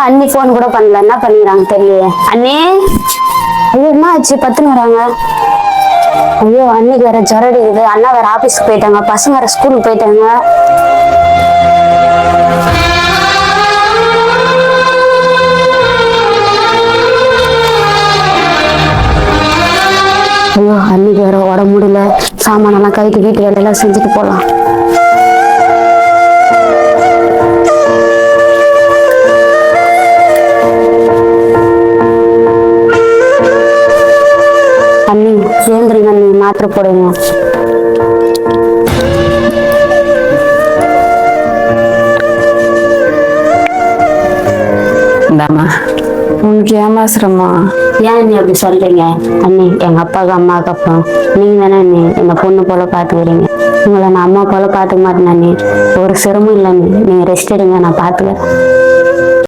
அண்ணி போன் கூட பண்ணல, என்ன பண்ணிக்கிறாங்க தெரியல. அண்ணே, ஐயோ என்ன ஆச்சு? பத்துன்னு வராங்க. ஐயோ அன்னைக்கு வேற ஜுரம் அடிக்குது, அண்ணா வேற ஆபீஸ்க்கு போயிட்டாங்க, பசங்க வேற ஸ்கூலுக்கு போயிட்டாங்க. ஐயோ அன்னைக்கு வேற உடம்பு முடியல, சாமானெல்லாம் கவிட்டு வீட்டு வேலையெல்லாம் செஞ்சுட்டு போலாம். அண்ணி சேர்ந்துருங்க அண்ணி, மாத்திரை போடுங்க. இந்தாமா, உனக்கு ஏமாசுறம்மா. ஏன் நீ அப்படி சொல்றீங்க அண்ணி? எங்க அப்பாவுக்கு அம்மாவுக்கு அப்புறம் நீங்க தானே அண்ணி என்ன பொண்ணு போல பாத்துக்கிறீங்க. உங்களை நான் அம்மா போல பாத்துக்க மாட்டேன் அண்ணி. ஒரு சிரமம் இல்லை அண்ணி, நீங்க ரெஸ்ட் எடுங்க, நான் பாத்துக்கிறேன்.